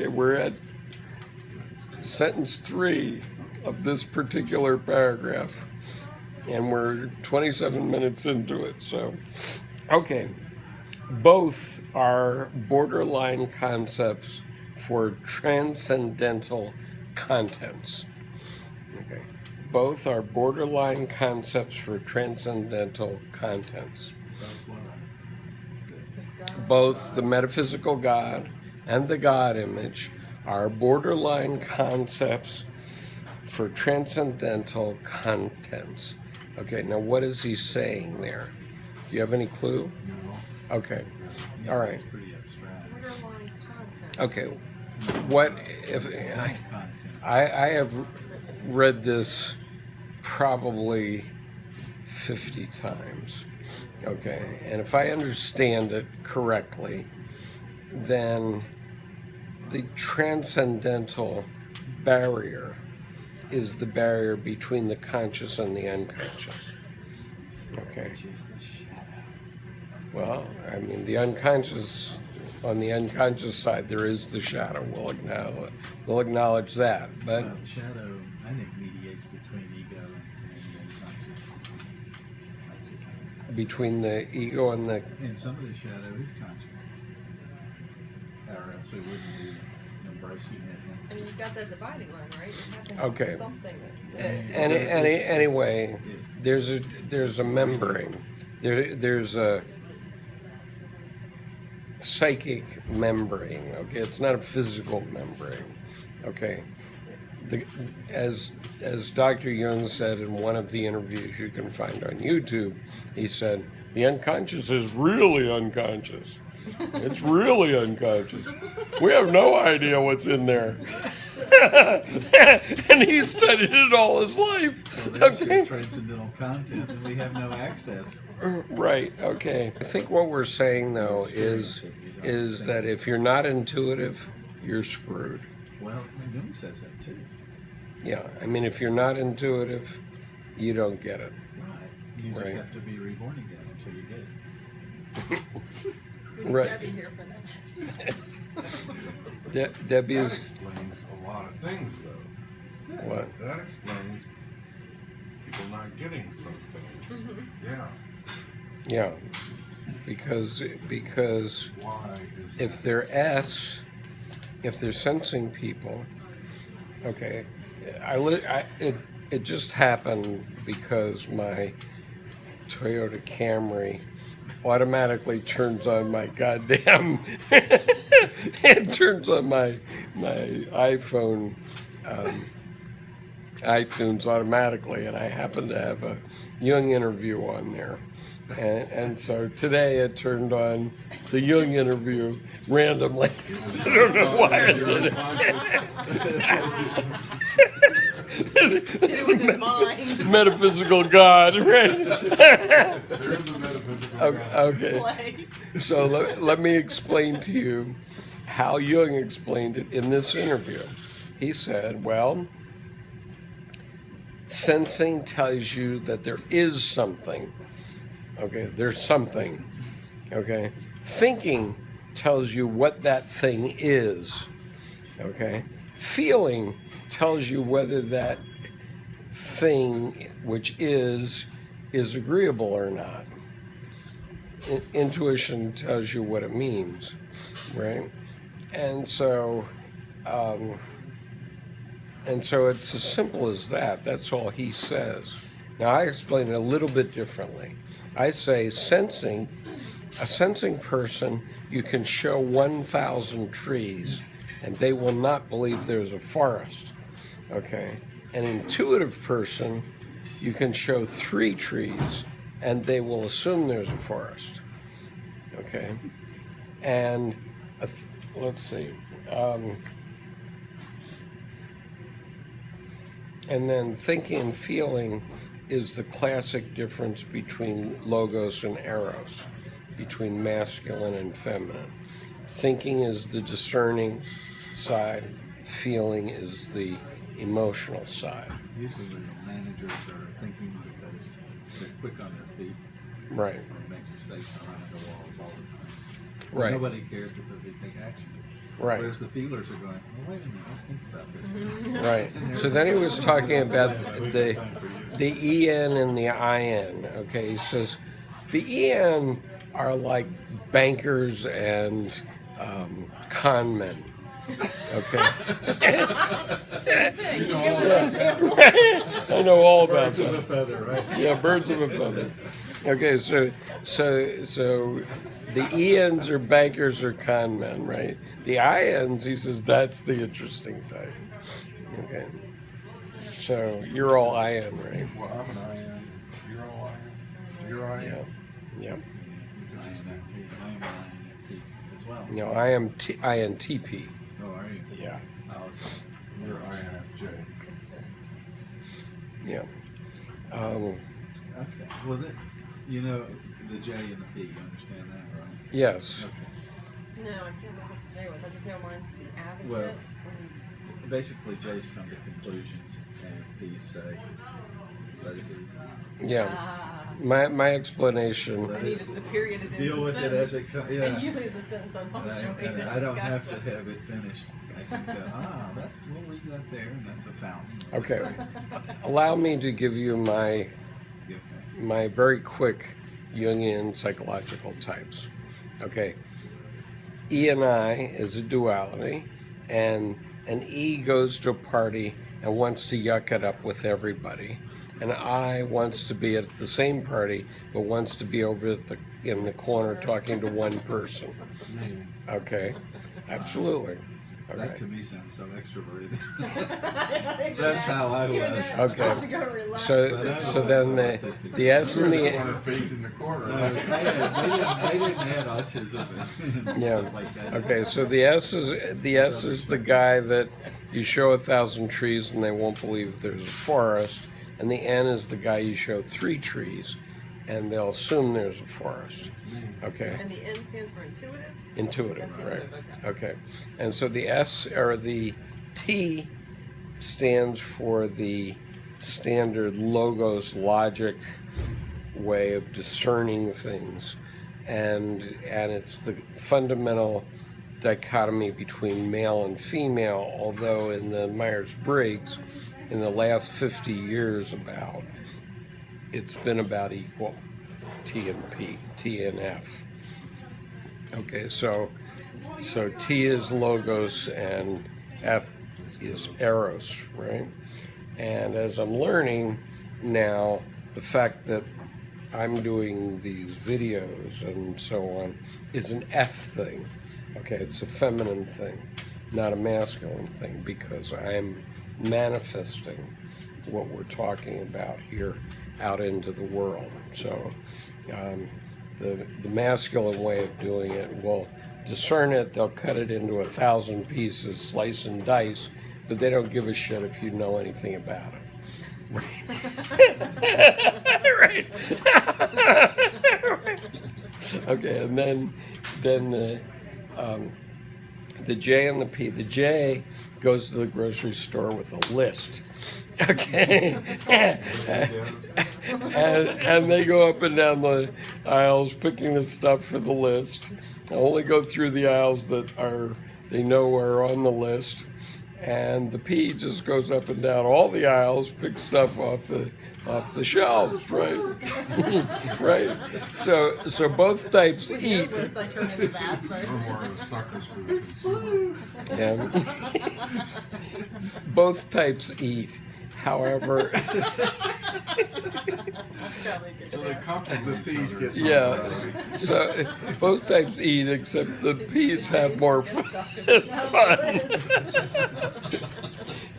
Okay, we're at sentence 3 of this particular paragraph, and we're 27 minutes into it. So, okay, both are borderline concepts for transcendental contents. Okay, both are borderline concepts for transcendental contents. Both the metaphysical God and the God image are borderline concepts for transcendental contents. Okay, now what is he saying there? Do you have any clue? No. Okay, all right. It's pretty abstract. Borderline content. Okay, what if I have read this probably 50 times. Okay, and if I understand it correctly, then the transcendental barrier is the barrier between the conscious and the unconscious. Okay. Which is the shadow. Well, I mean, the unconscious, on the unconscious side, there is the shadow. We'll acknowledge that. But Well, the shadow, I think, mediates between ego and the unconscious. between the ego and the And some of the shadow is conscious. Or else we wouldn't be embracing it. I mean, you've got that dividing line, right? You have to have Okay. something that... anyway, there's a membrane. There's a psychic membrane. Okay, it's not a physical membrane. Okay, as Dr. Jung said in one of the interviews you can find on YouTube, he said the unconscious is really unconscious. It's really unconscious. We have no idea what's in there. And he studied it all his life. So there's Okay. your transcendental content, and we have no access. Right, okay. I think what we're saying, though, is that if you're not intuitive, you're screwed. Well, Jung says that too. Yeah, I mean, if you're not intuitive, you don't get it. Right. You just Right. have to be reborn again until you get it. We need Right. Debbie here for that. Debbie That is explains a lot of things, though. what? That explains people not getting something. Yeah. Yeah, because Why is if they're if they're sensing people, okay, it just happened because my Toyota Camry automatically turns on my goddamn it turns on my iPhone iTunes automatically, and I happen to have a Jung interview on there. And so today it turned on the Jung interview randomly. I don't know why I did it. Did it with his mind. Metaphysical God, right? there is a metaphysical God. Okay. Play. So let me explain to you how Jung explained it in this interview. He said, well, sensing tells you that there is something. Okay, there's something. Okay, thinking tells you what that thing is. Okay, feeling tells you whether that thing which is agreeable or not. Intuition tells you what it means, right? And so it's as simple as that. That's all he says. Now I explain it a little bit differently. I say a sensing person, you can show 1,000 trees and they will not believe there's a forest. Okay? An intuitive person, you can show 3 trees and they will assume there's a forest. Okay? And let's see. And then thinking and feeling is the classic difference between logos and eros, between masculine and feminine. Thinking is the discerning side, feeling is the emotional side. Usually the managers are thinking because they're quick on their feet. Right, Or make mistakes around the walls all the time. right. Nobody cares because they take action. Right. Whereas the feelers are going, well, wait a minute, let's think about this. Right. So then he was talking about the EN and the IN. Okay, he says the EN are like bankers and con men. Okay. Same thing. You know, I know all about Birds of a that. feather, right? Yeah, birds of a feather. Okay, so the ENs are bankers or con men, right? The INs, he says, that's the interesting type. Okay. So you're all IN, right? well, I'm an IN. You're all IN. You're IN. Yeah. Yeah. He's INFP. I am an INFP as well. No, I am INTP. Oh, are you? Yeah. Oh, okay. You're INFJ. Yeah. Okay. Well, you know the J and the P. You understand that, right? Yes. Okay. No, I can't remember what the J was. I just know mine's the advocate. Well, basically, J's come to conclusions, and P's say, "Let it be." Yeah. My explanation. Let I needed the period at the end Deal of the with it as it sentence. comes. Yeah. And you leave the sentence And unpunctuated. I don't have Gotcha. to have it finished. I can go, we'll leave that there, and that's a fountain. Okay. Allow me to give you my very quick Jungian psychological types. Okay. E and I is a duality, and an E goes to a party and wants to yuck it up with everybody. And I wants to be at the same party, but wants to be over in the corner talking to one person. Me. Okay. Absolutely. That Okay. to me sounds so extroverted. That's how I was. Okay. Have to go relax. So then the S You're and the the one facing the corner. No, right? they didn't add autism and Yeah. stuff like that. Okay, so the S is the guy that you show 1,000 trees and they won't believe there's a forest, and the N is the guy you show 3 trees and they'll assume there's a forest. Okay, And the N stands for intuitive? intuitive, That's right? intuitive, Okay, and so the S or the T stands for the standard logos logic way of discerning things, and it's the fundamental dichotomy between male and female, although in the Myers-Briggs in the last 50 years it's been about equal, T and P, T and F. Okay, so T is logos and F is eros, right? And as I'm learning now, the fact that I'm doing these videos and so on is an F thing. Okay, it's a feminine thing, not a masculine thing, because I'm manifesting what we're talking about here out into the world. So the masculine way of doing it will discern it, they'll cut it into 1,000 pieces, slice and dice, but they don't give a shit if you know anything about it. Right. Okay, and then the J and the P. The J goes to the grocery store with a list. Okay. and they go up and down the aisles picking the stuff for the list. They only go through the aisles that they know are on the list. And the P just goes up and down all the aisles, picks stuff off the shelves, right? Right. So both types eat. List I turn into that, but We're more of the suckers for the consumer. Yeah. Both types eat. However, So they compliment The each P's other. get yeah. So both types eat, except the P's have more fun.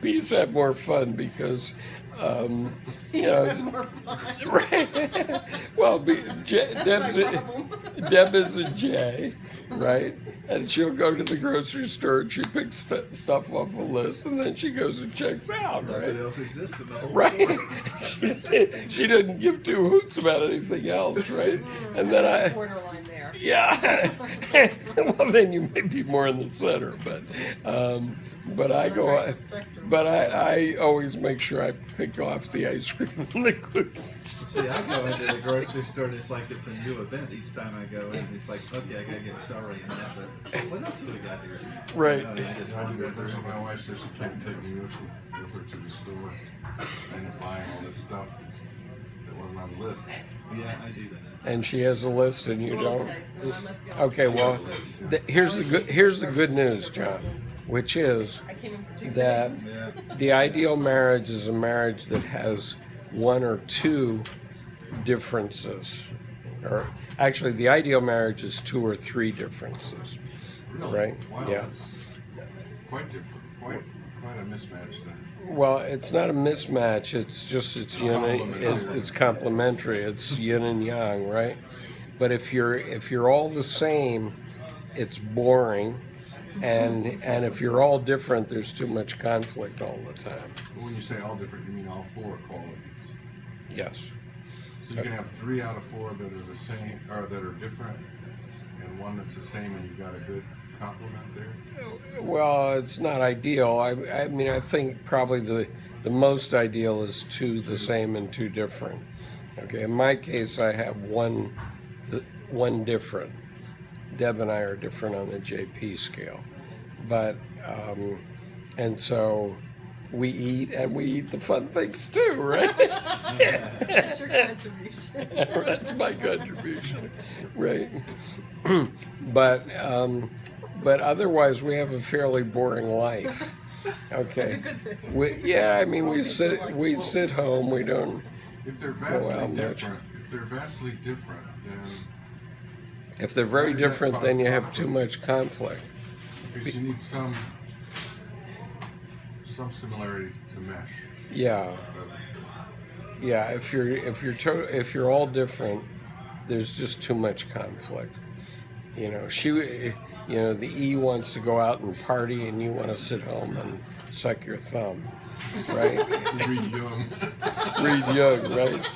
Bees have more fun because, you know, it's more fun. right? Well, That's my problem. Deb is a J, right? And she'll go to the grocery store and she picks stuff off a list, and then she goes and checks out, Nothing right? else exists in the whole Right. store. She didn't give 2 hoots about anything else, right? And then Borderline there. Yeah. Well, then you may be more in the center, but I go. It's a spectrum. But I always make sure I pick off the ice cream and the cookies. See, I go into the grocery store and it's like it's a new event each time I go in. It's like, okay, I gotta get celery and that, but what else have we got here? Right. You know, and I just I do wander that. There's through. my wife says she can't take me with her to the store and buying all this stuff that wasn't on the list. Yeah, I do that. And she has a list, and you don't. Okay, so I must go. Okay, well, here's the good news, John, which is I came in for 2 that things. Yeah. the ideal marriage is a marriage that has one or two differences, or actually, the ideal marriage is 2 or 3 differences. Really? Right, Wow. yeah. That's quite different. Quite a mismatch then. Well, it's not a mismatch. It's just it's complementary. It's yin and yang, right? But if you're all the same, it's boring, and if you're all different, there's too much conflict all the time. When you say all different, you mean all 4 qualities. Yes. So you can have 3 out of 4 that are the same, or that are different, and 1 that's the same, and you've got a good complement there. Well, it's not ideal. I mean, I think probably the most ideal is 2 the same and 2 different. Okay. In my case, I have one different. Deb and I are different on the JP scale, but and so we eat the fun things too, right? That's your contribution. That's my contribution, right? But otherwise, we have a fairly boring life. Okay. It's a good thing. I mean, we sit home. We don't. If they're out much. vastly different, then If they're very Why does that different, cause then you have conflict? too much conflict. because you need some similarity to mesh. Yeah. Yeah. If you're all different, there's just too much conflict. You know, the E wants to go out and party, and you want to sit home and suck your thumb, right? Read Jung. Read Jung, right?